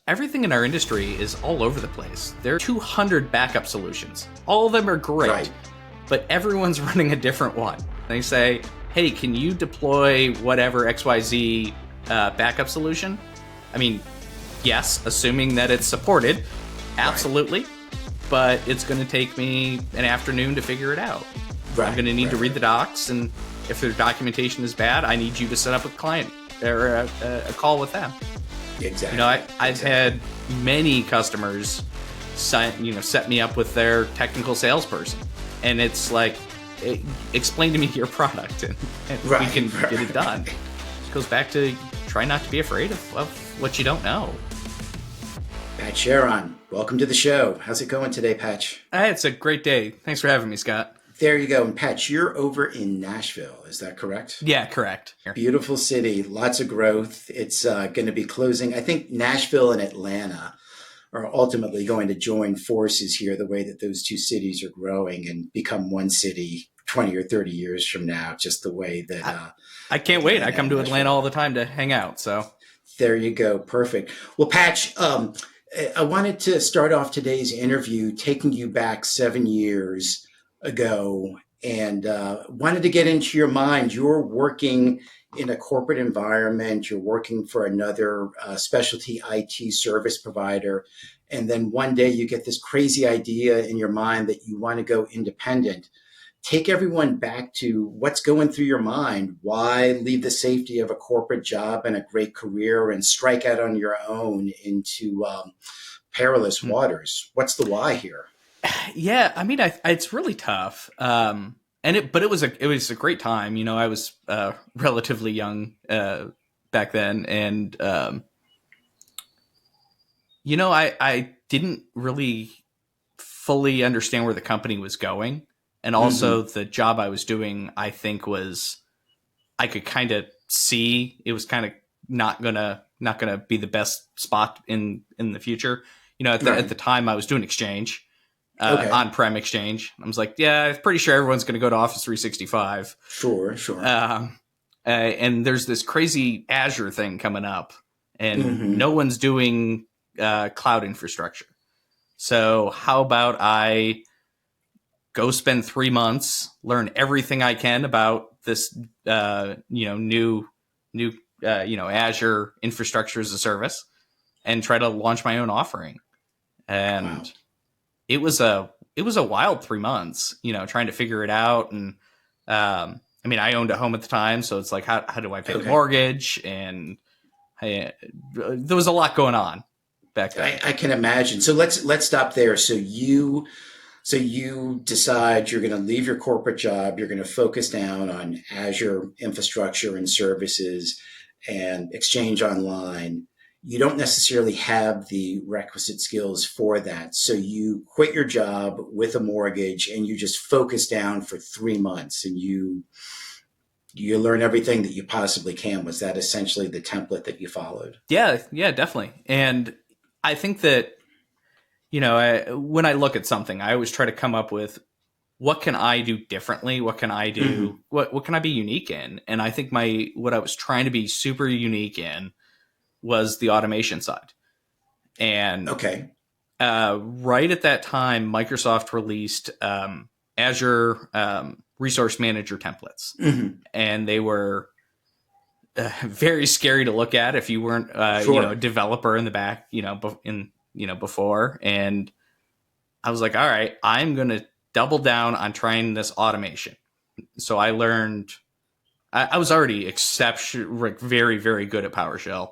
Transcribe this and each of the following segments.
everything in our industry is all over the place. There are 200 backup solutions. All of them are great, Right. but everyone's running a different one. They say, hey, can you deploy whatever XYZ backup solution? I mean, yes, assuming that it's supported, absolutely. But it's going to take me an afternoon to figure it out. I'm going to need to read the docs, and if their documentation is bad, I need you to set up a client or a call with them. Exactly. You know, I've had many customers set me up with their technical salesperson, and it's like, explain to me your product, and we can get it done. It goes back to try not to be afraid of what you don't know. Pat Charron, welcome to the show. How's it going today, Patch? It's a great day. Thanks for having me, Scott. There you go. And Patch, you're over in Nashville. Is that correct? Yeah, correct. Here. Beautiful city, lots of growth. It's going to be closing. I think Nashville and Atlanta are ultimately going to join forces here, the way that those two cities are growing and become one city 20 or 30 years from now, just the way that... I can't wait. I come to Atlanta all the time to hang out. So there you go. Perfect. Well, Patch, I wanted to start off today's interview taking you back 7 years ago and wanted to get into your mind. You're working in a corporate environment. You're working for another specialty IT service provider. And then one day you get this crazy idea in your mind that you want to go independent. Take everyone back to what's going through your mind. Why leave the safety of a corporate job and a great career and strike out on your own into perilous waters? What's the why here? Yeah, I mean, it's really tough. But it was a great time. You know, I was relatively young back then, and you know, I didn't really fully understand where the company was going, and also the job I was doing, I think I could kind of see it was kind of not gonna be the best spot in the future. You know, at the time I was doing Exchange. On-prem Exchange. I was like, yeah, I'm pretty sure everyone's going to go to Office 365. Sure. And there's this crazy Azure thing coming up, and no one's doing cloud infrastructure. So how about I go spend 3 months, learn everything I can about this, new Azure infrastructure as a service, and try to launch my own offering. And It was a wild 3 months, you know, trying to figure it out. And I mean, I owned a home at the time, so it's like, how do I pay the mortgage? And there was a lot going on back then. I can imagine. So let's stop there. So you decide you're going to leave your corporate job. You're going to focus down on Azure infrastructure and services and Exchange Online. You don't necessarily have the requisite skills for that. So you quit your job with a mortgage and you just focus down for 3 months and you learn everything that you possibly can. Was that essentially the template that you followed? Yeah, definitely. And I think that, you know, when I look at something, I always try to come up with, what can I do differently? What can I do? What can I be unique in? And I think what I was trying to be super unique in was the automation side. And right at that time, Microsoft released Azure Resource Manager templates. And they were very scary to look at if you weren't a developer in the back, before. And I was like, all right, I'm going to double down on trying this automation. So I learned, I was already very, very good at PowerShell.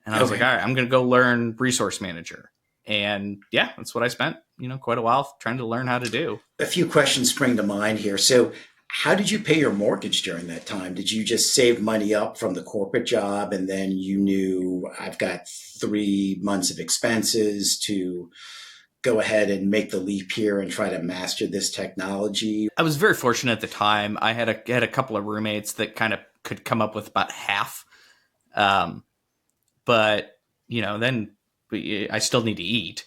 And I was like, all right, I'm going to go learn Resource Manager. And yeah, that's what I spent, quite a while trying to learn how to do. A few questions spring to mind here. So how did you pay your mortgage during that time? Did you just save money up from the corporate job and then you knew, I've got 3 months of expenses to go ahead and make the leap here and try to master this technology? I was very fortunate at the time. I had a couple of roommates that kind of could come up with about half. But, then I still need to eat.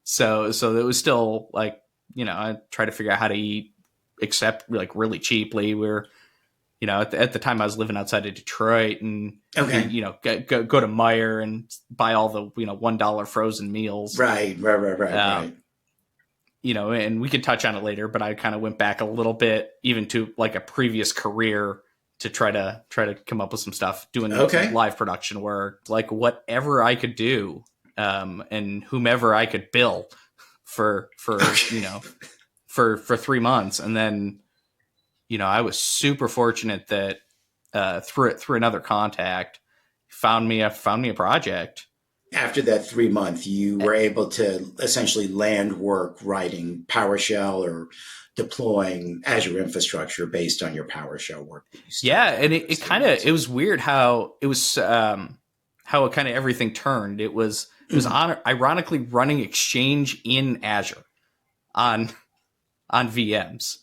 So it was still like, I tried to figure out how to eat, except like really cheaply. We're, at the time I was living outside of Detroit, and Okay. go to Meijer and buy all the $1 frozen meals. Right. Right. And we could touch on it later, but I kind of went back a little bit, even to like a previous career, to try to come up with some stuff, doing live production work, like whatever I could do, and whomever I could bill for for 3 months. And then I was super fortunate that through another contact found me a project. After that 3 month, you were able to essentially land work writing PowerShell or deploying Azure infrastructure based on your PowerShell work. And it was weird how it was, how it kind of everything turned. It was ironically running Exchange in Azure on VMs.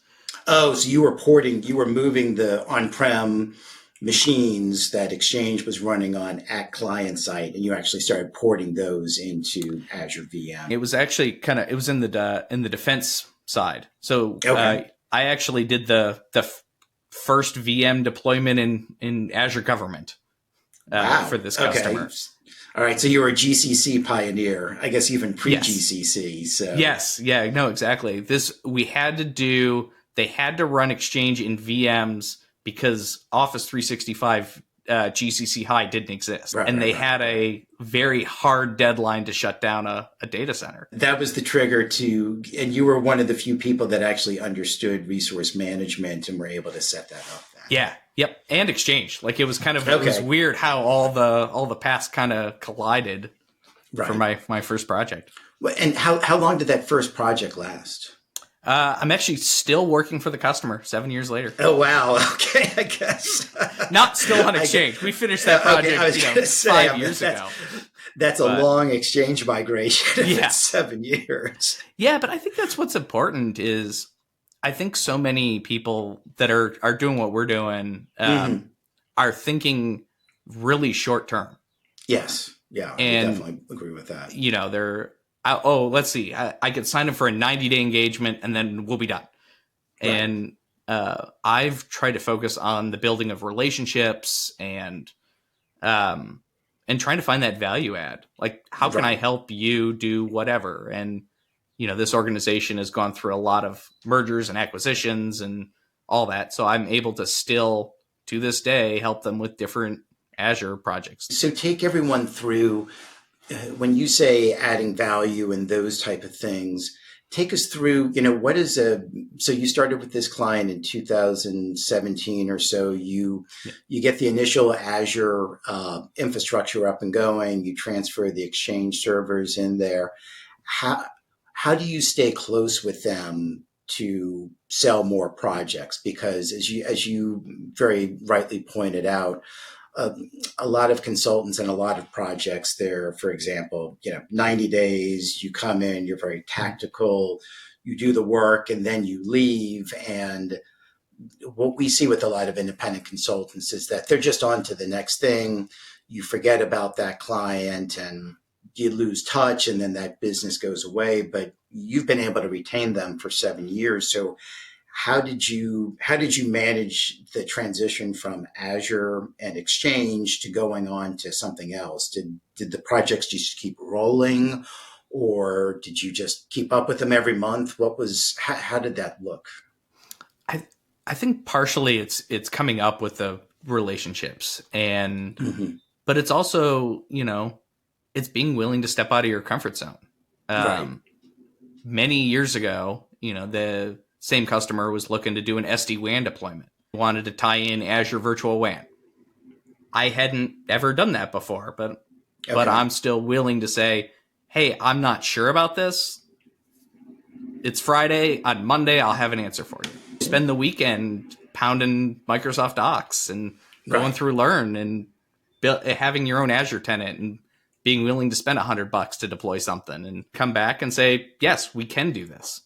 Oh, so you were moving the on-prem machines that Exchange was running on at client site, and you actually started porting those into Azure VM. It was actually it was in the defense side. So I actually did the first VM deployment in Azure government for this customer. All right, so you were a GCC pioneer, I guess, even pre-GCC. Yes. So yes, yeah, no, exactly. They had to run Exchange in VMs because Office 365 GCC High didn't exist. They had a very hard deadline to shut down a data center. That was the trigger and you were one of the few people that actually understood resource management and were able to set that up. Yeah. Yep. And Exchange. Like it was it was weird how all the paths kind of collided for my first project. And how long did that first project last? I'm actually still working for the customer 7 years later. Oh, wow. Okay, I guess. Not still on Exchange. We finished that project 5 years ago. That's a long Exchange migration. Yeah. 7 years. Yeah, but I think that's what's important is I think so many people that are doing what we're doing are thinking really short term. Yes. Yeah, I definitely agree with that. They're let's see. I could sign up for a 90-day engagement and then we'll be done. Right. And I've tried to focus on the building of relationships and trying to find that value add. Like, how can I help you do whatever? And, this organization has gone through a lot of mergers and acquisitions and all that. So I'm able to still, to this day, help them with different Azure projects. So take everyone through, when you say adding value and those type of things, take us through, so you started with this client in 2017 or so. You get the initial Azure infrastructure up and going. You transfer the Exchange servers in there. How do you stay close with them to sell more projects? Because as you very rightly pointed out, a lot of consultants and a lot of projects there, for example, 90 days, you come in, you're very tactical, you do the work and then you leave. And what we see with a lot of independent consultants is that they're just on to the next thing. You forget about that client and you lose touch, and then that business goes away, but you've been able to retain them for 7 years. So how did you manage the transition from Azure and Exchange to going on to something else? Did the projects just keep rolling, or did you just keep up with them every month? How did that look? I think partially it's coming up with the relationships, and but it's also it's being willing to step out of your comfort zone. Many years ago, the same customer was looking to do an SD-WAN deployment. Wanted to tie in Azure Virtual WAN. I hadn't ever done that before, but I'm still willing to say, hey, I'm not sure about this. It's Friday. On Monday, I'll have an answer for you. Spend the weekend pounding Microsoft Docs and going through Learn and having your own Azure tenant and being willing to spend $100 to deploy something and come back and say, yes, we can do this.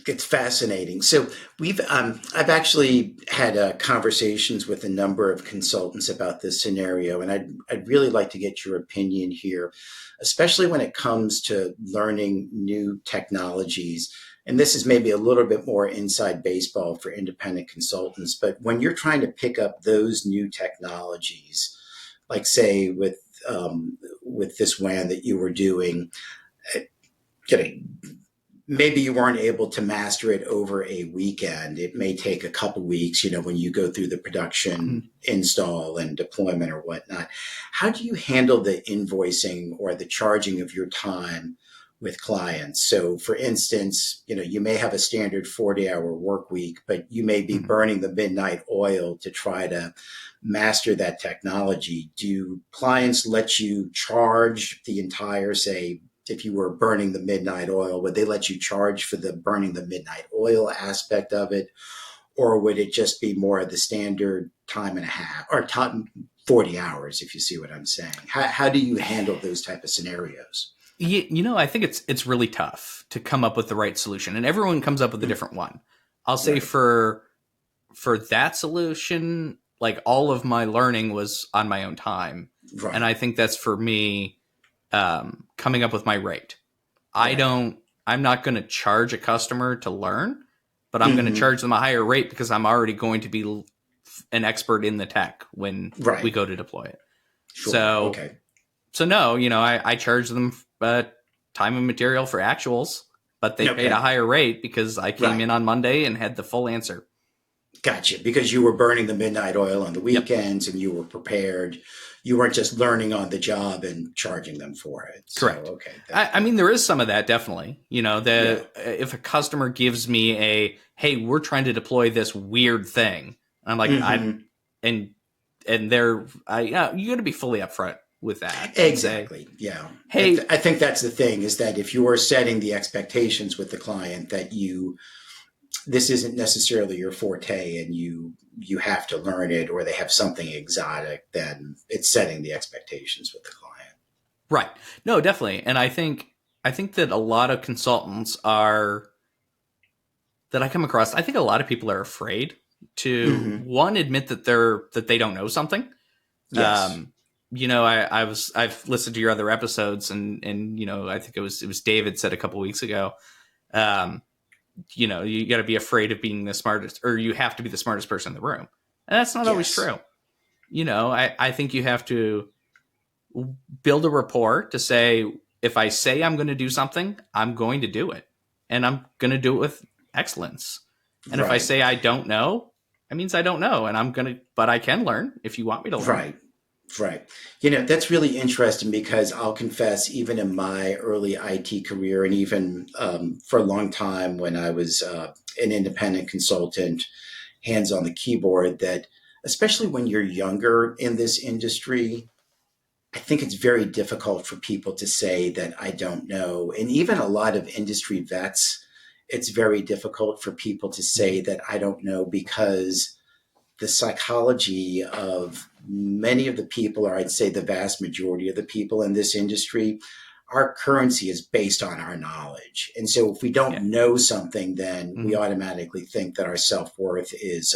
It's fascinating. So I've actually had conversations with a number of consultants about this scenario, and I'd really like to get your opinion here, especially when it comes to learning new technologies. and this is maybe a little bit more inside baseball for independent consultants, but when you're trying to pick up those new technologies, like say with this WAN that you were doing, uh, maybe you weren't able to master it over a weekend. It may take a couple weeks, when you go through the production install and deployment or whatnot. How do you handle the invoicing or the charging of your time with clients? So for instance, you may have a standard 40-hour work week, but you may be burning the midnight oil to try to master that technology. Do clients let you charge the entire, say, if you were burning the midnight oil, would they let you charge for the burning the midnight oil aspect of it? Or would it just be more of the standard time and a half or time, 40 hours, if you see what I'm saying? How do you handle those type of scenarios? I think it's really tough to come up with the right solution, and everyone comes up with a different one. I'll say for that solution, like all of my learning was on my own time. Right. And I think that's for me, coming up with my rate. Right. I'm not going to charge a customer to learn, but I'm going to charge them a higher rate because I'm already going to be an expert in the tech when we go to deploy it. Sure. So no, I charge them time and material for actuals, but they paid a higher rate because I came in on Monday and had the full answer. Gotcha. Because you were burning the midnight oil on the weekends and you were prepared. You weren't just learning on the job and charging them for it. Correct. So, okay. I mean, there is some of that, definitely. If a customer gives me hey, we're trying to deploy this weird thing, I'm like, you got to be fully upfront with that. Exactly. Yeah. Hey, I think that's the thing, is that if you are setting the expectations with the client that this isn't necessarily your forte and you have to learn it, or they have something exotic, then it's setting the expectations with the client. Right. No, definitely. And I think that a lot of consultants that I come across, I think a lot of people are afraid to admit that they don't know something. Yes. I've listened to your other episodes and I think it was David said a couple weeks ago, you got to be afraid of being the smartest, or you have to be the smartest person in the room. And that's not always true. I think you have to build a rapport to say, if I say I'm going to do something, I'm going to do it, and I'm going to do it with excellence. And if I say I don't know, it means I don't know, and but I can learn if you want me to learn. Right. That's really interesting, because I'll confess, even in my early IT career, and even for a long time when I was an independent consultant, hands on the keyboard, that especially when you're younger in this industry, I think it's very difficult for people to say that I don't know. And even a lot of industry vets, it's very difficult for people to say that I don't know, because the psychology of many of the people, or I'd say the vast majority of the people in this industry, our currency is based on our knowledge. And so if we don't know something, then we automatically think that our self-worth is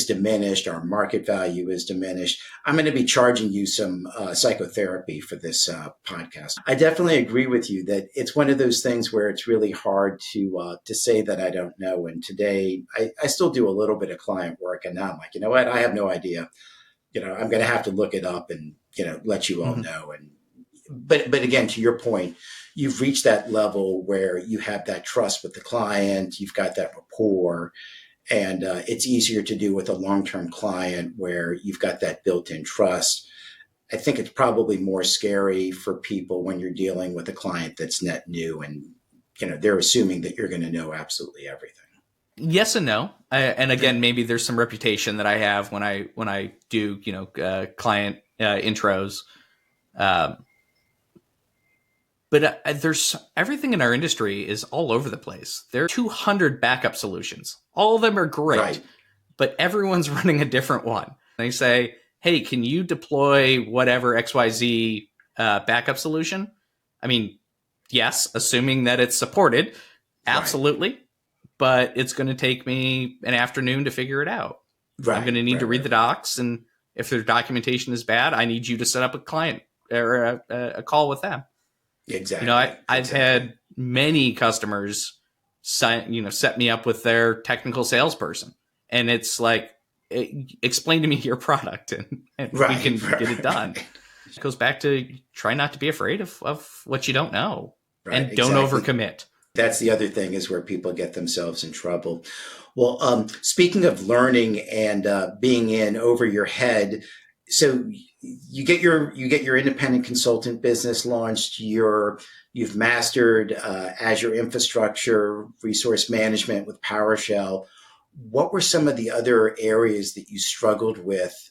diminished, our market value is diminished. I'm going to be charging you some psychotherapy for this podcast. I definitely agree with you that it's one of those things where it's really hard to say that I don't know. And today I still do a little bit of client work, and now I'm like, you know what? I have no idea. I'm going to have to look it up and, let you all know. And, but again, to your point, you've reached that level where you have that trust with the client, you've got that rapport. And it's easier to do with a long-term client where you've got that built-in trust. I think it's probably more scary for people when you're dealing with a client that's net new and, they're assuming that you're going to know absolutely everything. Yes and no. And again, maybe there's some reputation that I have when I do, client intros. But there's everything in our industry is all over the place. There are 200 backup solutions. All of them are great, but everyone's running a different one. They say, hey, can you deploy whatever XYZ backup solution? I mean, yes, assuming that it's supported. Absolutely. But it's going to take me an afternoon to figure it out. I'm going to need to read the docs. And if their documentation is bad, I need you to set up a client or a call with them. Exactly. I've had many customers set me up with their technical salesperson. And it's like, explain to me your product and we can get it done. It goes back to try not to be afraid of what you don't know, and don't overcommit. That's the other thing, is where people get themselves in trouble. Well, speaking of learning and being in over your head, so you get your independent consultant business launched. You've mastered Azure infrastructure, resource management with PowerShell. What were some of the other areas that you struggled with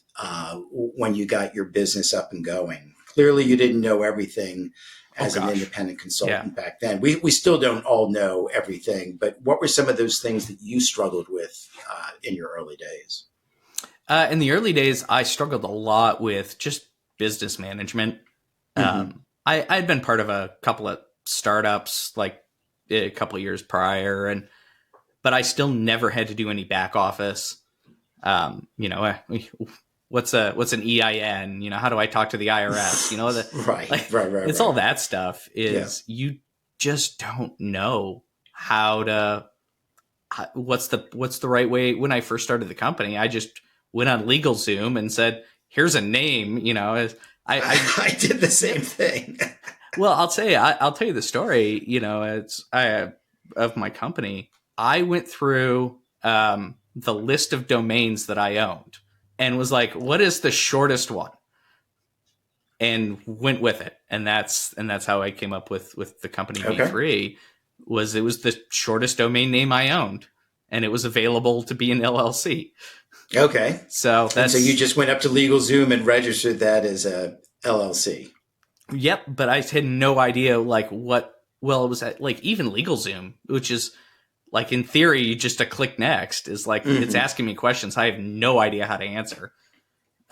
when you got your business up and going? Clearly, you didn't know everything as an independent consultant back then. We still don't all know everything, but what were some of those things that you struggled with in your early days? In the early days, I struggled a lot with just business management. I'd been part of a couple of startups like a couple of years prior, but I still never had to do any back office. What's an EIN? How do I talk to the IRS? Right. It's all that stuff you just don't know what's the right way. When I first started the company, I just went on LegalZoom and said, here's a name, I did the same thing. Well, I'll tell you the story, of my company. I went through the list of domains that I owned and was like, what is the shortest one? And went with it. And that's how I came up with the company V3. It was the shortest domain name I owned, and it was available to be an LLC. Okay. So you just went up to LegalZoom and registered that as a LLC. Yep. But I had no idea it was at even LegalZoom, which is like, in theory, just a click next, is like, it's asking me questions I have no idea how to answer.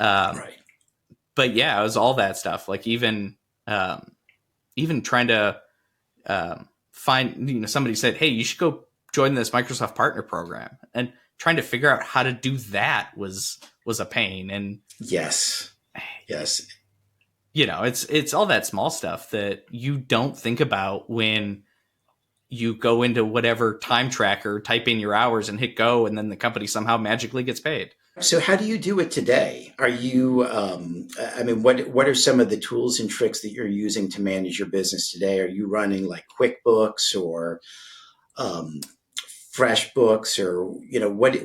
Right. But yeah, it was all that stuff. Like even trying to find, somebody said, hey, you should go join this Microsoft partner program, and trying to figure out how to do that was a pain. And yes. It's all that small stuff that you don't think about when you go into whatever time tracker, type in your hours and hit go, and then the company somehow magically gets paid. So how do you do it today? Are you, what are some of the tools and tricks that you're using to manage your business today? Are you running like QuickBooks or FreshBooks, or, what,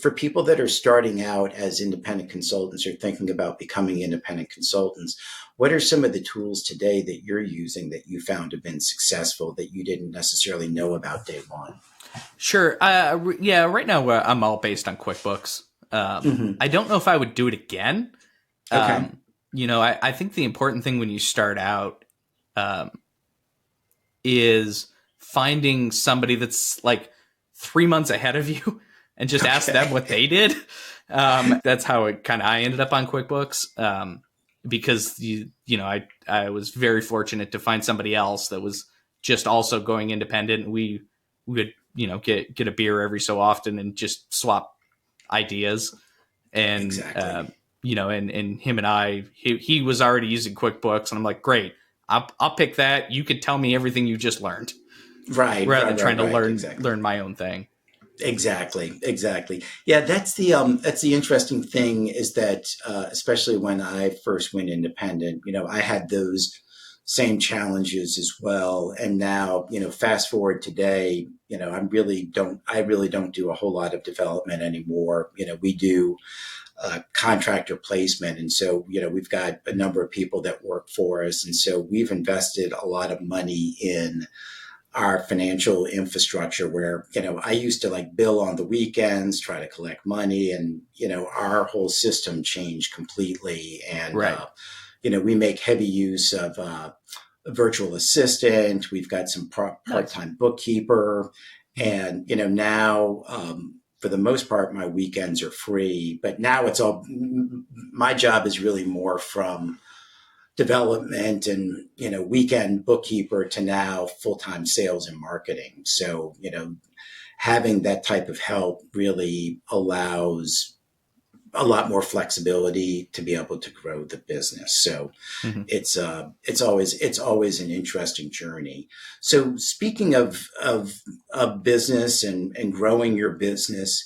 for people that are starting out as independent consultants or thinking about becoming independent consultants, what are some of the tools today that you're using that you found have been successful that you didn't necessarily know about day one? Sure. Right now I'm all based on QuickBooks. I don't know if I would do it again. Okay. I think the important thing when you start out is finding somebody that's like 3 months ahead of you and just ask them what they did. That's how I ended up on QuickBooks. Because I was very fortunate to find somebody else that was just also going independent. We would, get a beer every so often and just swap ideas. And, exactly. And him and I, he was already using QuickBooks, and I'm like, great, I'll pick that. You could tell me everything you just learned. Right. Rather than trying to learn my own thing. Exactly. Yeah, that's the interesting thing, is that especially when I first went independent, I had those same challenges as well. And now, fast forward today, I really don't do a whole lot of development anymore. We do contractor placement, and so we've got a number of people that work for us, and so we've invested a lot of money in our financial infrastructure, where, I used to bill on the weekends, try to collect money, and, our whole system changed completely. And, right. We make heavy use of a virtual assistant. We've got some part-time bookkeeper, and, now, for the most part, my weekends are free, but now my job is really more from development and, weekend bookkeeper to now full-time sales and marketing. So, having that type of help really allows a lot more flexibility to be able to grow the business. So Mhm. it's always an interesting journey. So speaking of business and growing your business,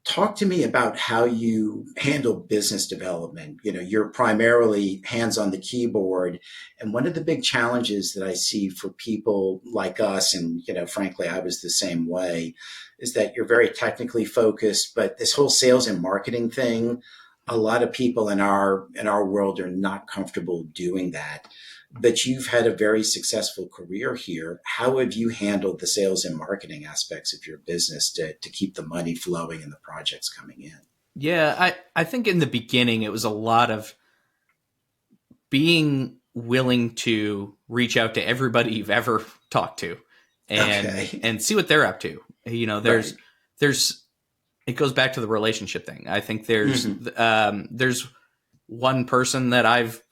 talk to me about how you handle business development. You're primarily hands on the keyboard. And one of the big challenges that I see for people like us, and, frankly, I was the same way, is that you're very technically focused, but this whole sales and marketing thing, a lot of people in our world are not comfortable doing that. But you've had a very successful career here. How have you handled the sales and marketing aspects of your business to keep the money flowing and the projects coming in? Yeah, I think in the beginning it was a lot of being willing to reach out to everybody you've ever talked to and Okay. and see what they're up to. Right. There's it goes back to the relationship thing. I think Hmm. there's one person that I've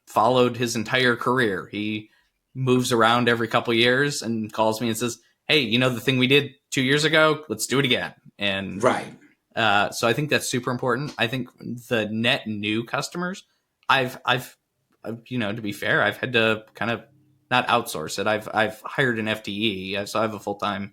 followed his entire career. He moves around every couple years and calls me and says, "Hey, the thing we did 2 years ago? Let's do it again." And Right. so I think that's super important. I think the net new customers, to be fair, I've had to kind of not outsource it. I've hired an FTE, so I have a full time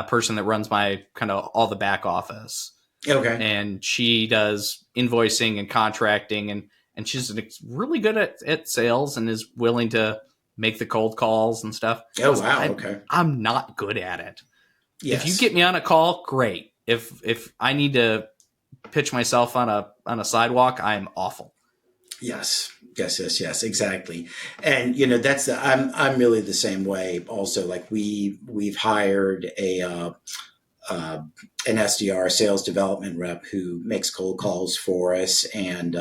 person that runs my kind of all the back office, Okay. and she does invoicing and contracting, and she's really good at sales and is willing to make the cold calls and stuff. Oh, wow. I'm Okay. I'm not good at it. If you Yes. get me on a call, great. If I need to pitch myself on a sidewalk, I'm awful. Yes. Yes. Yes. Yes. Exactly. And I'm really the same way. Also, like we've hired uh, an SDR, sales development rep, who makes cold calls for us, and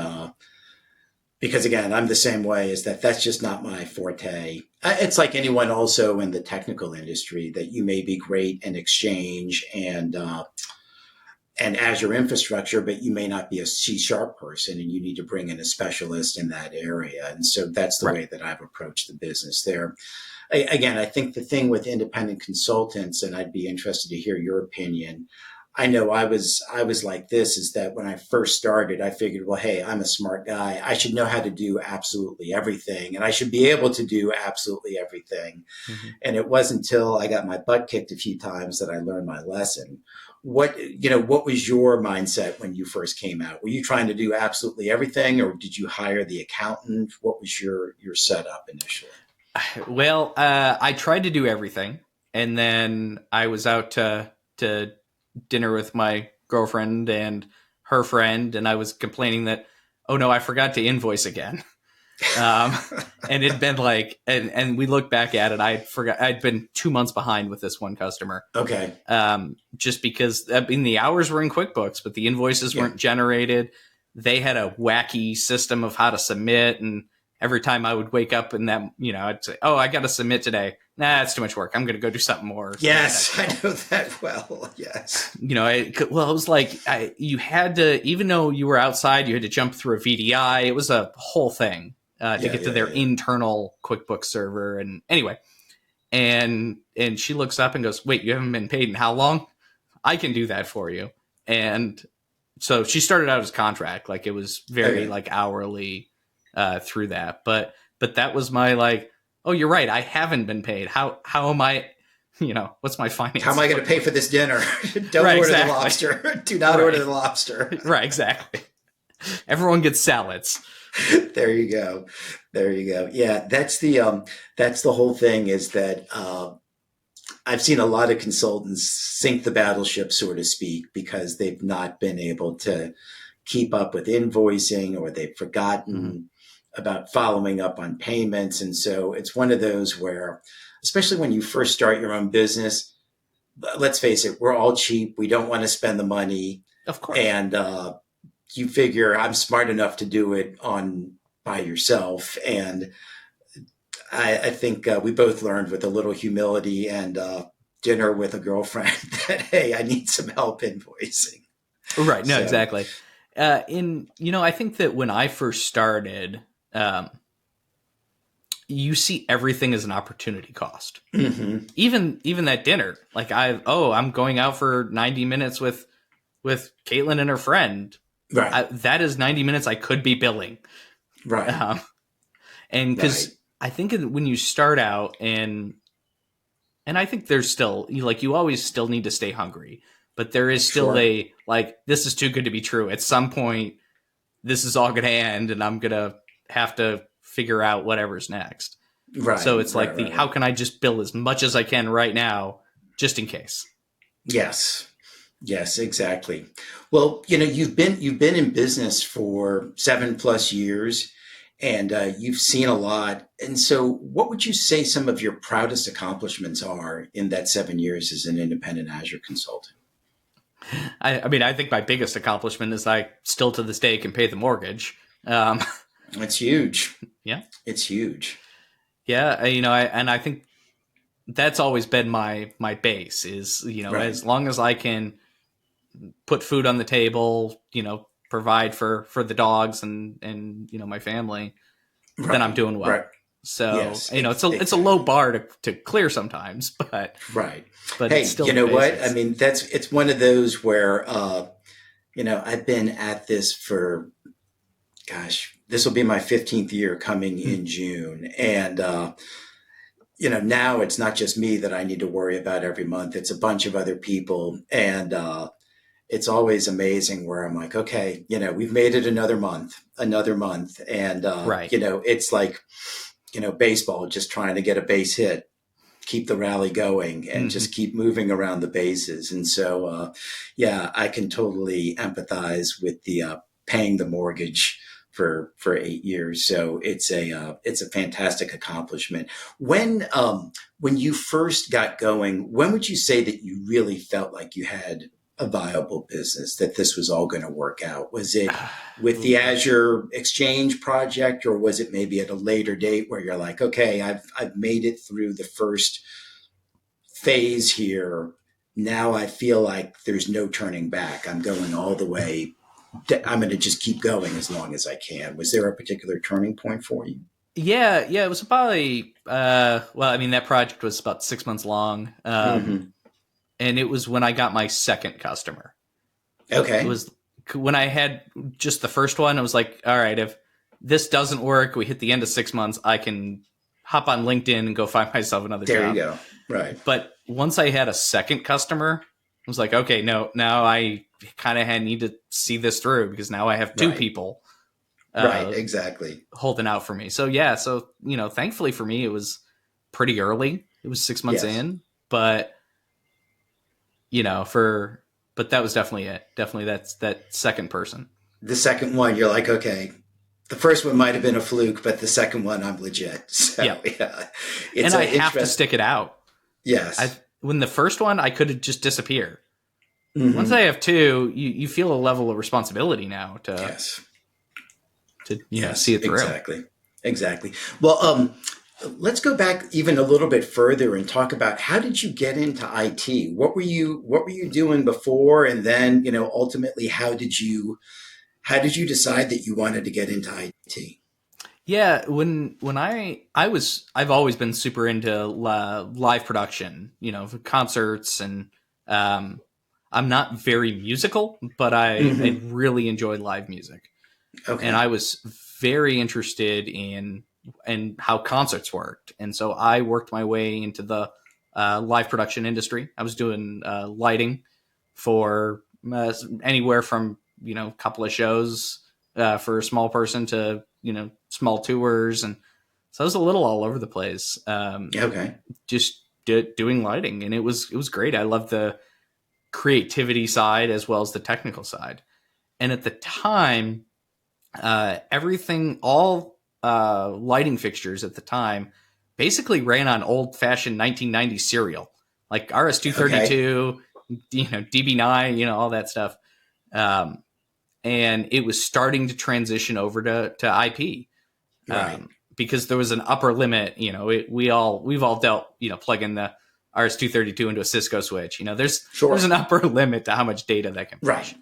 because again, I'm the same way. Is that's just not my forte. It's like anyone also in the technical industry, that you may be great in Exchange and Azure infrastructure, but you may not be a C# person, and you need to bring in a specialist in that area. And so that's the Right. way that I've approached the business there. Again, I think the thing with independent consultants, and I'd be interested to hear your opinion. I know I was like this, is that when I first started, I figured, well, hey, I'm a smart guy. I should know how to do absolutely everything, and I should be able to do absolutely everything. Mm-hmm. And it wasn't until I got my butt kicked a few times that I learned my lesson. What was your mindset when you first came out? Were you trying to do absolutely everything, or did you hire the accountant? What was your setup initially? Well, I tried to do everything, and then I was out to dinner with my girlfriend and her friend, and I was complaining that, oh no, I forgot to invoice again. Um, and it'd been like, and we look back at it, I'd been 2 months behind with this one customer. Okay. Just because the hours were in QuickBooks, but the invoices Yeah. weren't generated. They had a wacky system of how to submit, and every time I would wake up and I'd say, "Oh, I got to submit today." Nah, it's too much work. I'm going to go do something more. Yes, I know that well. Yes. It was like you had to, even though you were outside, you had to jump through a VDI. It was a whole thing to Yeah, get to yeah, their yeah. internal QuickBooks server. And anyway, and she looks up and goes, "Wait, you haven't been paid in how long? I can do that for you." And so she started out as contract, like it was very Okay. like hourly through that. But that was my like, oh, you're right, I haven't been paid. How am I? What's my How am finances I going to look pay for like? this dinner? Don't Right, order the exactly. lobster. Do not order Right, the lobster. right, exactly. Everyone gets salads. There you go. There you go. Yeah, that's the whole thing, is that I've seen a lot of consultants sink the battleship, so to speak, because they've not been able to keep up with invoicing, or they've Mm-hmm. forgotten about following up on payments. And so it's one of those where, especially when you first start your own business, let's face it, we're all cheap. We don't want to spend the money. Of course. And you figure, I'm smart enough to do it on by yourself. And I think we both learned with a little humility and dinner with a girlfriend that, hey, I need some help invoicing. Right. No, So, exactly. I think that when I first started, um, you see everything as an opportunity cost. mhm. Even that dinner, like I'm going out for 90 minutes with with Caitlin and her friend. Right. That is 90 minutes I could be billing. Right. And because I think when you start out, and I think there's still, like, you always still need to stay hungry, but there is still this is too good to be true. At some point, this is all going to end and I'm going to have to figure out whatever's next. Right. So it's how can I just bill as much as I can right now, just in case? Yes. Yes, exactly. Well, you've been in business for 7+ years, and you've seen a lot. And so, what would you say some of your proudest accomplishments are in that 7 years as an independent Azure consultant? I mean, I think my biggest accomplishment is I still to this day can pay the mortgage. It's huge. Yeah, it's huge. Yeah, I think that's always been my base is, as long as I can put food on the table, provide for the dogs and my family, then I'm doing well. Right. So, Yes, it's a low bar to clear sometimes, but but hey, it's still what? I mean, it's one of those where, I've been at this for, gosh, this will be my 15th year coming in June. And, now it's not just me that I need to worry about every month. It's a bunch of other people. And, it's always amazing where I'm like, okay, we've made it another month. And, it's like, baseball, just trying to get a base hit, keep the rally going and just keep moving around the bases. And so, I can totally empathize with the paying the mortgage for 8 years. So it's a fantastic accomplishment. When you first got going, when would you say that you really felt like you had a viable business, that this was all going to work out? Was it with the Azure Exchange project, or was it maybe at a later date where you're like, okay, I've made it through the first phase here. Now I feel like there's no turning back. I'm going all the way. I'm going to just keep going as long as I can. Was there a particular turning point for you? Yeah. It was about that project was about 6 months long. And it was when I got my second customer. Okay. It was when I had just the first one. I was like, all right, if this doesn't work, we hit the end of 6 months, I can hop on LinkedIn and go find myself another job. There you go. Right. But once I had a second customer, I was like, okay, no, now I kind of need to see this through, because now I have two people. Exactly. Holding out for me. So, thankfully for me, it was pretty early. It was 6 months in, but but that was definitely it. Definitely that second person. The second one, you're like, okay, the first one might have been a fluke, but the second one, I'm legit. So, and I have to stick it out. Yes. When the first one, I could just disappear. Once I have two, you feel a level of responsibility now to see it through. Exactly. Well, let's go back even a little bit further and talk about, how did you get into IT? What were you doing before, and then ultimately how did you decide that you wanted to get into IT? Yeah, when I've always been super into live production, concerts, and I'm not very musical, but I really enjoy live music. Okay. And I was very interested in how concerts worked. And so I worked my way into the live production industry. I was doing lighting for anywhere from, a couple of shows for a small person to, small tours. And so I was a little all over the place. Just doing lighting. And it was great. I loved the creativity side as well as the technical side. And at the time, all lighting fixtures at the time basically ran on old-fashioned 1990s serial, like RS-232, DB9, all that stuff. And it was starting to transition over to IP, because there was an upper limit. We've all dealt, plugging the RS-232 into a Cisco switch. There's an upper limit to how much data that can push.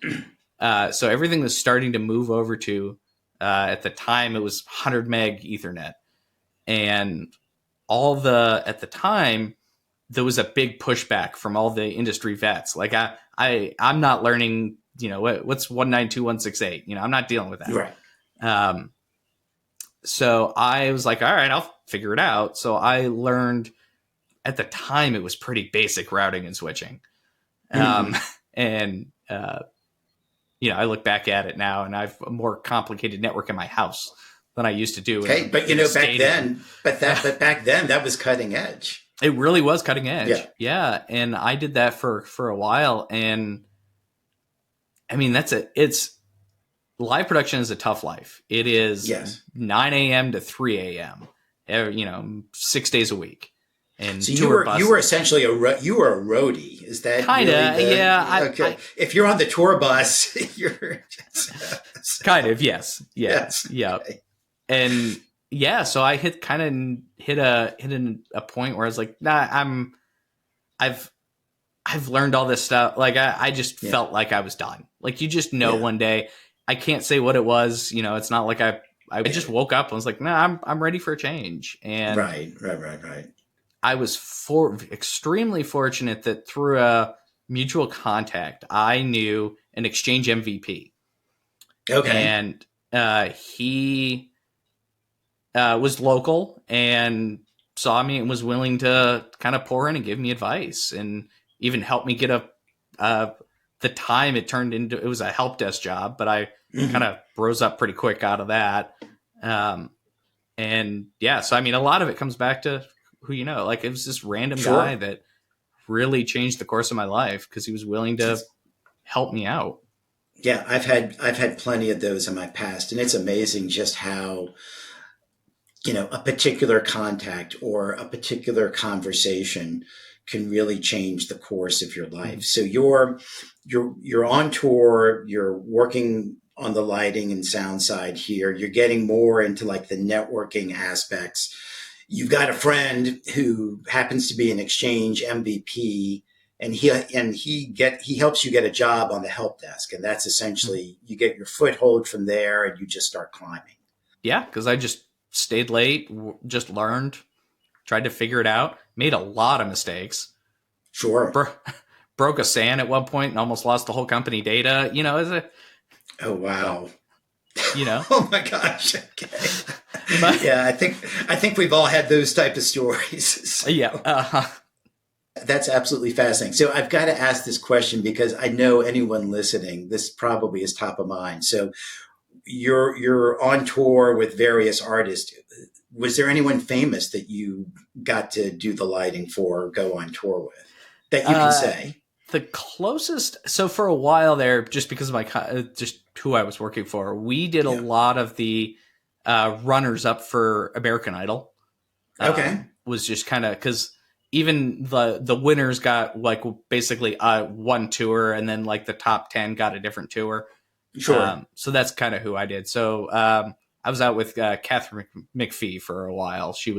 So everything was starting to move over to, at the time, it was 100 meg Ethernet. And at the time, there was a big pushback from all the industry vets. Like, I'm not learning what's 192.168? I'm not dealing with that. Right. So I was like, all right, I'll figure it out. So I learned, at the time, it was pretty basic routing and switching. And, I look back at it now, and I've a more complicated network in my house than I used to do. Hey, but back then that was cutting edge. It really was cutting edge. Yeah. And I did that for a while. And I mean, it's live production is a tough life. It is 9 a.m. to 3 a.m., 6 days a week. And so you were essentially a roadie. Is that kind of? Really yeah. Okay. If you're on the tour bus, you're kind of. Yes. Yes. Yeah. Okay. And yeah, so I hit a point where I was like, nah, I've learned all this stuff. Like I just felt like I was done. Like you just know one day. I can't say what it was. It's not like I just woke up and was like, nah, I'm ready for a change. And right. I was extremely fortunate that through a mutual contact, I knew an Exchange MVP. Okay. And he was local and saw me and was willing to kind of pour in and give me advice and even help me get the time it turned into. It was a help desk job, but I kind of rose up pretty quick out of that. And yeah, so I mean, a lot of it comes back to who like it was this random guy that really changed the course of my life because he was willing to help me out. Yeah, I've had plenty of those in my past, and it's amazing just how a particular contact or a particular conversation can really change the course of your life. So you're on tour, you're working on the lighting and sound side here, you're getting more into like the networking aspects. You've got a friend who happens to be an Exchange MVP, and he helps you get a job on the help desk, and that's essentially you get your foothold from there, and you just start climbing. Yeah, because I just stayed late, just learned, tried to figure it out, made a lot of mistakes. Sure. Broke a SAN at one point and almost lost the whole company data. Oh wow. Oh my gosh. Okay. Yeah, I think we've all had those type of stories. So. Yeah. That's absolutely fascinating. So I've got to ask this question because I know anyone listening, this probably is top of mind. So you're on tour with various artists. Was there anyone famous that you got to do the lighting for or go on tour with that you can say? The closest, so for a while there, just because of just who I was working for, we did a lot of the runners up for American Idol. Okay. Was just kind of because even the winners got like basically one tour, and then like the top 10 got a different tour. Sure. So that's kind of who I did. So I was out with Catherine McPhee for a while. She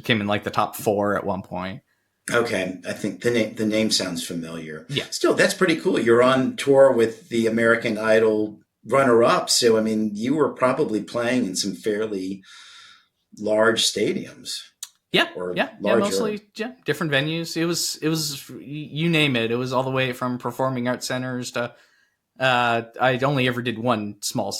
came in like the top 4 at one point. Okay, I think the name sounds familiar. Yeah. Still, that's pretty cool. You're on tour with the American Idol runner-up, so I mean, you were probably playing in some fairly large stadiums. Yeah, mostly different venues. It was you name it. It was all the way from performing arts centers to I only ever did one small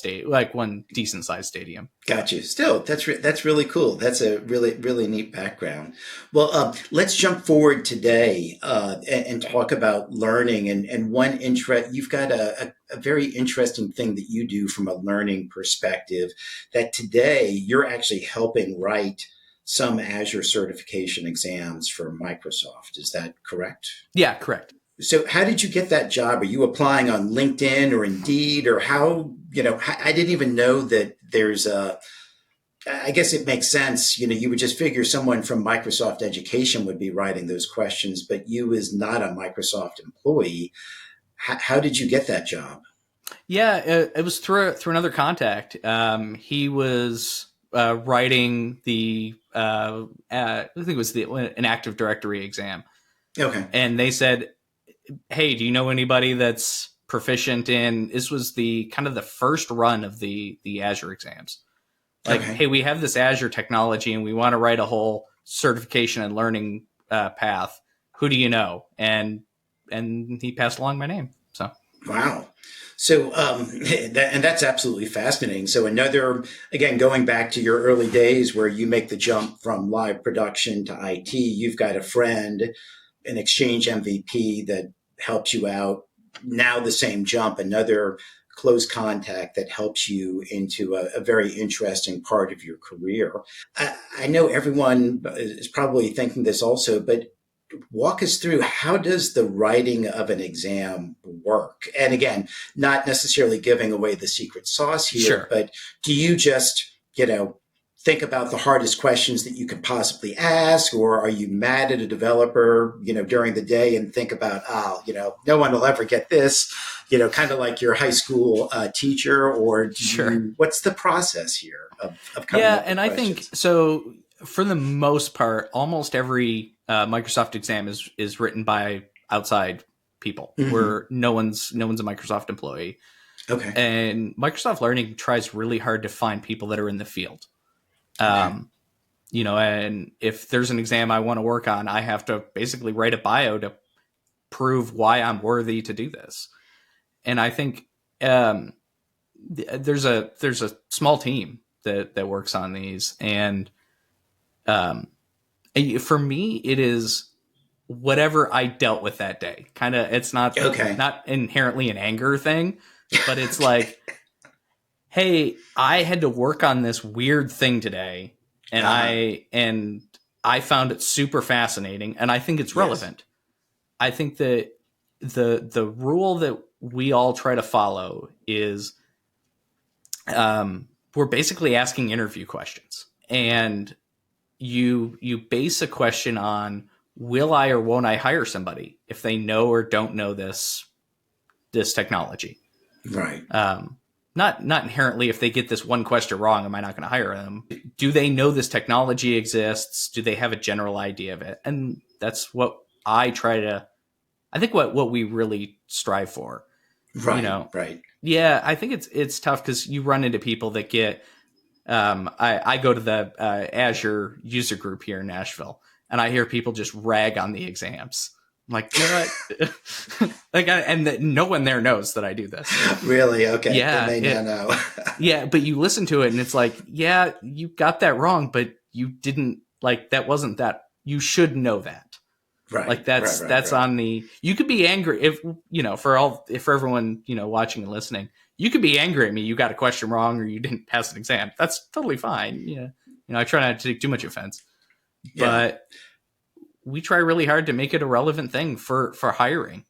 one decent sized stadium. Got you. Still, that's really cool. That's a really, really neat background. Well, let's jump forward today and talk about learning and one interest. You've got a very interesting thing that you do from a learning perspective that today you're actually helping write some Azure certification exams for Microsoft. Is that correct? Yeah, correct. So how did you get that job? Are you applying on LinkedIn or Indeed or how, I didn't even know that there's I guess it makes sense. You would just figure someone from Microsoft Education would be writing those questions, but you as not a Microsoft employee. How did you get that job? Yeah, it was through another contact. He was writing the, I think it was an Active Directory exam. Okay. And they said, hey, do you know anybody that's proficient in, this was the kind of the first run of the Azure exams. Like, okay. Hey, we have this Azure technology and we want to write a whole certification and learning path. Who do you know? And he passed along my name. So Wow. So, and that's absolutely fascinating. So another, again, going back to your early days where you make the jump from live production to IT, you've got a friend, an Exchange MVP that helps you out. Now the same jump, another close contact that helps you into a very interesting part of your career. I know everyone is probably thinking this also, but walk us through, how does the writing of an exam work? And again, not necessarily giving away the secret sauce here, Sure. but do you just, think about the hardest questions that you could possibly ask, or are you mad at a developer, during the day and think about, no one will ever get this, kind of like your high school teacher, or Sure. what's the process here of coming Yeah, up and with I think questions? so. For the most part, almost every Microsoft exam is written by outside people, Mm-hmm. where no one's a Microsoft employee, Okay. and Microsoft Learning tries really hard to find people that are in the field. Okay. Um, and if there's an exam I want to work on, I have to basically write a bio to prove why I'm worthy to do this. And I think um, there's a small team that works on these, and um, for me, it is whatever I dealt with that day. Kind of, it's Okay. not inherently an anger thing, but it's Okay. like, hey, I had to work on this weird thing today, and Uh-huh. I found it super fascinating, and I think it's Yes. relevant. I think that the rule that we all try to follow is we're basically asking interview questions, and you base a question on, will I or won't I hire somebody if they know or don't know this technology. Right. Um, not inherently, if they get this one question wrong, am I not going to hire them? Do they know this technology exists? Do they have a general idea of it? And that's what I try to. I think what we really strive for. You Right. know, Right. yeah, I think it's tough because you run into people that get. I go to the Azure user group here in Nashville, and I hear people just rag on the exams. I'm like, what? Like, no one there knows that I do this. Really? Okay. They Yeah, may not know. yeah, but you listen to it, and it's like, yeah, you got that wrong, but you didn't, like, that wasn't that. You should know that. Like, Right. Right. Right. that's Right. on the. You could be angry if for everyone watching and listening. You could be angry at me. You got a question wrong, or you didn't pass an exam. That's totally fine. Yeah, I try not to take too much offense, Yeah. but we try really hard to make it a relevant thing for hiring.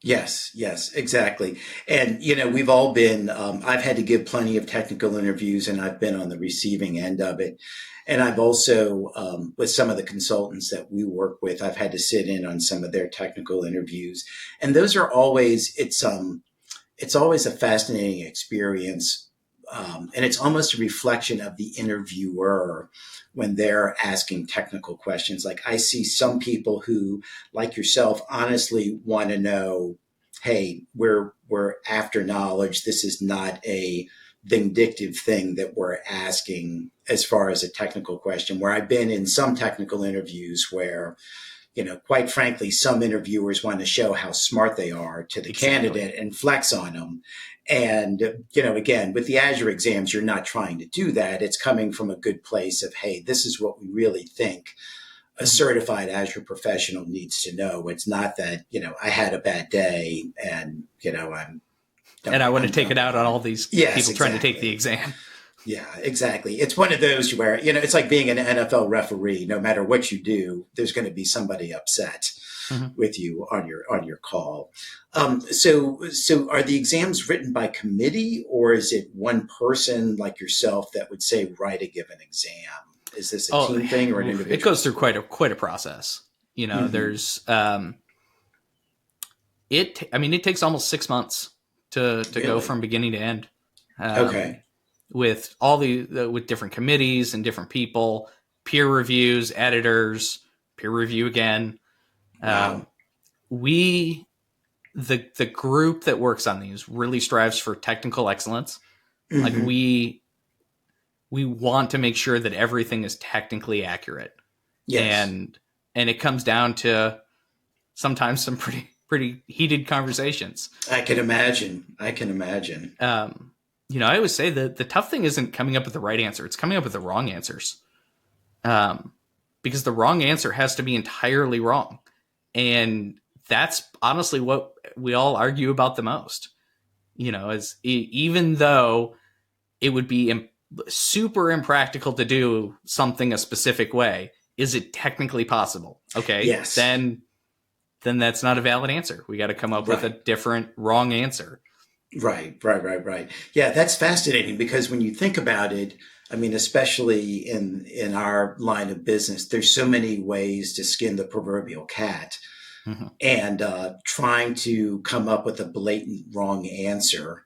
Yes, yes, exactly. And, we've all been, I've had to give plenty of technical interviews and I've been on the receiving end of it. And I've also, with some of the consultants that we work with, I've had to sit in on some of their technical interviews. And those are always, it's always a fascinating experience. And it's almost a reflection of the interviewer when they're asking technical questions. Like I see some people who, like yourself, honestly want to know, hey, we're after knowledge. This is not a vindictive thing that we're asking as far as a technical question. Where I've been in some technical interviews where, quite frankly, some interviewers want to show how smart they are to the Exactly. candidate and flex on them. And, again, with the Azure exams, you're not trying to do that. It's coming from a good place of, hey, this is what we really think a Mhm. certified Azure professional needs to know. It's not that, I had a bad day and, And I want to I'm take it dumping out on on all it. these Yes, people trying to take the exactly. exam. Yeah, exactly. It's one of those where, it's like being an NFL referee. No matter what you do, there's going to be somebody upset Mhm. with you on your call. So are the exams written by committee, or is it one person like yourself that would say write a given exam? Is this a Oh, team thing or an oof, it individual goes through sport? quite a process. Hmm. There's I mean, it takes almost 6 months to go Really? from beginning to end, um, Okay. with all with different committees and different people, peer reviews, editors, peer review again. Um, Wow. we the group that works on these really strives for technical excellence. Like, Hmm. we want to make sure that everything is technically accurate, Yes. and it comes down to sometimes some pretty heated conversations. I can imagine. I can imagine. I always say that the tough thing isn't coming up with the right answer. It's coming up with the wrong answers. Because the wrong answer has to be entirely wrong. And that's honestly what we all argue about the most. Is even though it would be super impractical to do something a specific way, is it technically possible? Okay. Yes. Then that's not a valid answer. We got to come up with a different wrong answer. Right. Yeah, that's fascinating because when you think about it, I mean, especially in our line of business, there's so many ways to skin the proverbial cat. Mm-hmm. And trying to come up with a blatant wrong answer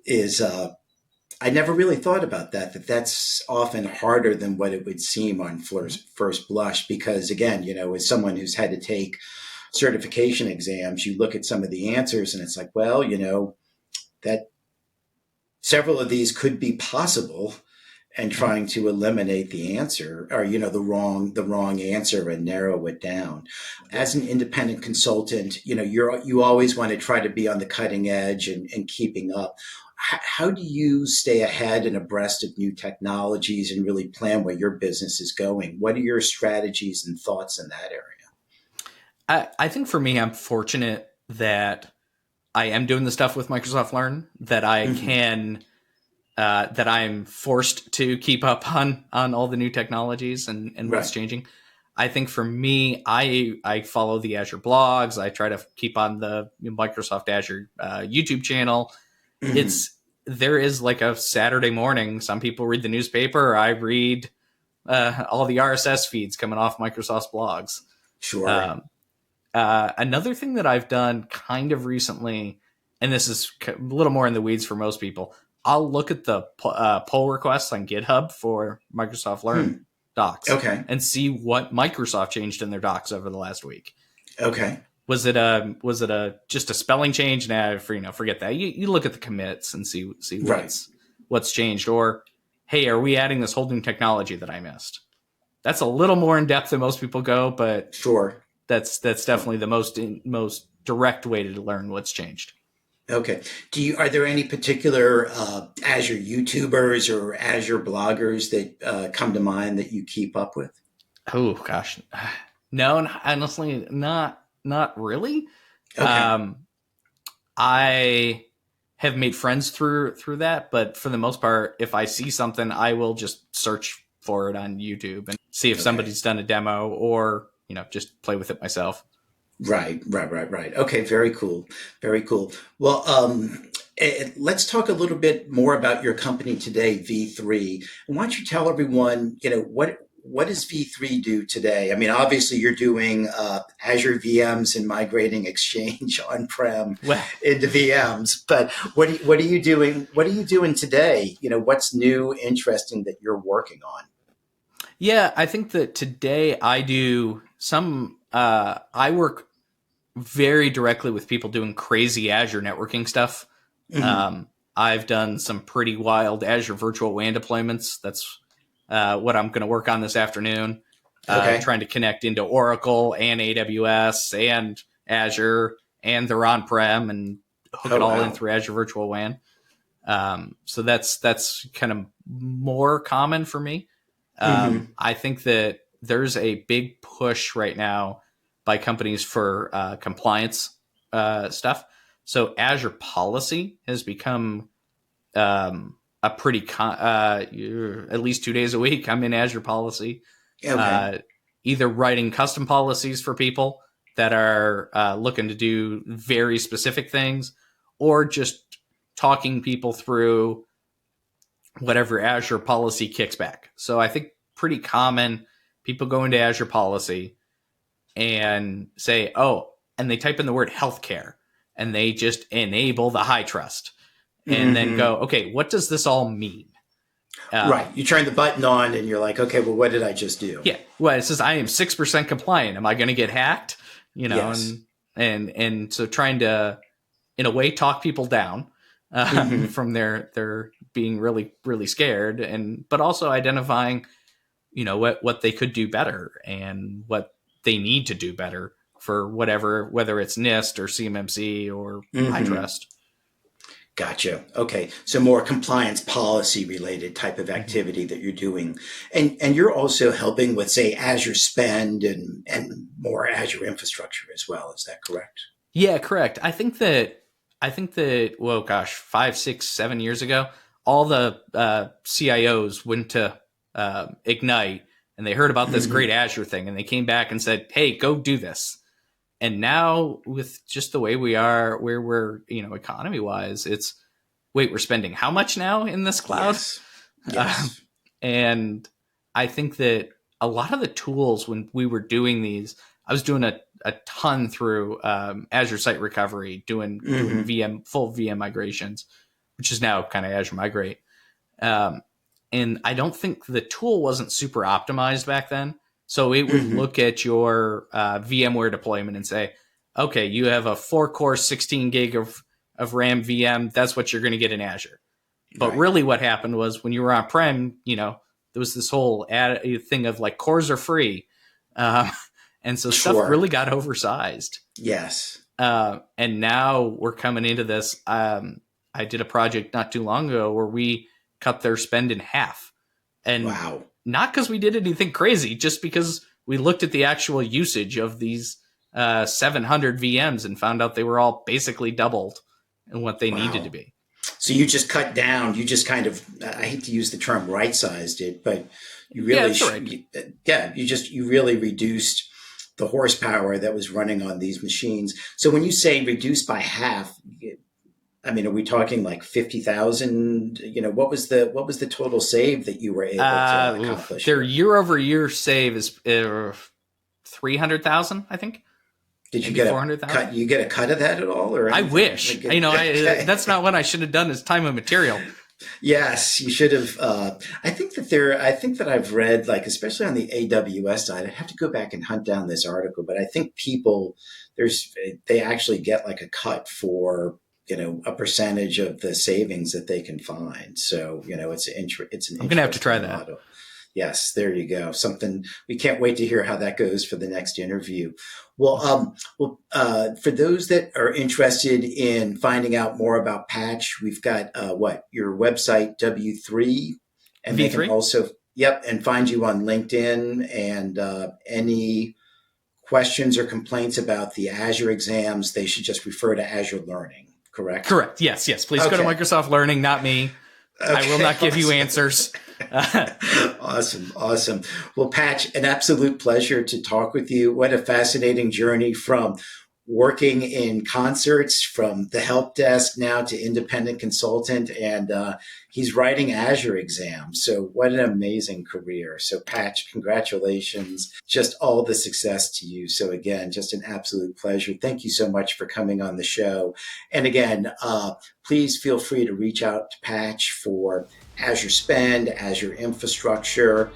is, I never really thought about that's often harder than what it would seem on first blush. Because again, as someone who's had to take certification exams, you look at some of the answers and it's like, well, that several of these could be possible, and trying to eliminate the answer or, the wrong answer and narrow it down. As an independent consultant, you always want to try to be on the cutting edge and keeping up. How do you stay ahead and abreast of new technologies and really plan where your business is going? What are your strategies and thoughts in that area? I think for me, I'm fortunate that I am doing the stuff with Microsoft Learn that I can, that I'm forced to keep up on all the new technologies and what's changing. I think for me, I follow the Azure blogs. I try to keep on the Microsoft Azure YouTube channel. There is like a Saturday morning. Some people read the newspaper. I read all the RSS feeds coming off Microsoft's blogs. Sure. Another thing that I've done kind of recently, and this is a little more in the weeds for most people, I'll look at the pull requests on GitHub for Microsoft Learn docs, and see what Microsoft changed in their docs over the last week. Okay. Was it just a spelling change? Nah, forget that. You look at the commits and see what's changed, or hey, are we adding this whole new technology that I missed? That's a little more in depth than most people go, but sure, that's definitely the most direct way to learn what's changed. Okay. Are there any particular Azure YouTubers or Azure bloggers that come to mind that you keep up with? Oh gosh, no, honestly, not really. Okay. I have made friends through that, but for the most part, if I see something, I will just search for it on YouTube and see if somebody's done a demo, or just play with it myself. Right. Okay, very cool. Well, let's talk a little bit more about your company today, V3. And why don't you tell everyone, what does V3 do today? I mean, obviously you're doing Azure VMs and migrating Exchange on-prem into VMs, but what are you doing? What are you doing today? What's new, interesting that you're working on? Yeah, I think that today I do some. I work very directly with people doing crazy Azure networking stuff. I've done some pretty wild Azure virtual WAN deployments. That's what I'm going to work on this afternoon. Trying to connect into Oracle and AWS and Azure and their on-prem and hook it all in through Azure virtual WAN. So that's kind of more common for me. I think that there's a big push right now by companies for compliance stuff. So Azure policy has become a pretty at least 2 days a week I'm in Azure policy, either writing custom policies for people that are looking to do very specific things, or just talking people through whatever Azure policy kicks back. So I think pretty common, people go into Azure policy and say, and they type in the word healthcare and they just enable the high trust and then go, okay, what does this all mean? Right. You turn the button on and you're like, okay, well, what did I just do? Yeah. Well, it says I am 6% compliant. Am I going to get hacked? Yes. And so trying to, in a way, talk people down from their being really, really scared, but also identifying, what they could do better and what they need to do better for whatever, whether it's NIST or CMMC or iTrust. Gotcha. Okay. So more compliance policy related type of activity that you're doing. And you're also helping with, say, Azure spend and more Azure infrastructure as well. Is that correct? Yeah, correct. I think that, well, gosh, 5, 6, 7 years ago, all the CIOs went to Ignite and they heard about this great Azure thing and they came back and said, hey, go do this. And now with just the way we are, where we're, economy wise, it's, wait, we're spending how much now in this cloud? Yes. And I think that a lot of the tools when we were doing these, I was doing a ton through Azure Site Recovery, doing full VM migrations, which is now kind of Azure Migrate. And I don't think the tool wasn't super optimized back then. So it would look at your VMware deployment and say, okay, you have a 4-core, 16 gig of RAM VM. That's what you're going to get in Azure. But really what happened was when you were on-prem, there was this whole thing of like cores are free. And so stuff really got oversized. Yes. And now we're coming into this. I did a project not too long ago where we cut their spend in half. And wow. Not because we did anything crazy, just because we looked at the actual usage of these 700 VMs and found out they were all basically doubled in what they needed to be. So you just cut down, you just kind of, I hate to use the term right-sized it, but you really, you really reduced the horsepower that was running on these machines. So when you say reduced by half, I mean, are we talking like 50,000? What was the total save that you were able to accomplish? Their year-over-year save is 300,000, I think. Did you get 400,000? You get a cut of that at all, or anything? I wish. That's not what I should have done as time and material. Yes, you should have. I think that I've read, like, especially on the AWS side, I have to go back and hunt down this article, but I think they actually get like a cut for, a percentage of the savings that they can find. So, I'm going to have to try that. Model. Yes, there you go. Something we can't wait to hear how that goes for the next interview. Well, for those that are interested in finding out more about Patch, we've got your website W3, and they can also and find you on LinkedIn. And any questions or complaints about the Azure exams, they should just refer to Azure Learning. Correct? Correct. Yes. Please go to Microsoft Learning, not me. Okay. I will not give you answers. Awesome. Well, Patch, an absolute pleasure to talk with you. What a fascinating journey from working in concerts, from the help desk now to independent consultant, and he's writing Azure exams. So what an amazing career. So Patch, congratulations. Just all the success to you. So again, just an absolute pleasure. Thank you so much for coming on the show. And again, please feel free to reach out to Patch for Azure spend, Azure infrastructure,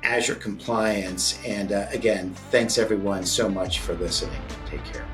Azure compliance. And again, thanks everyone so much for listening. Take care.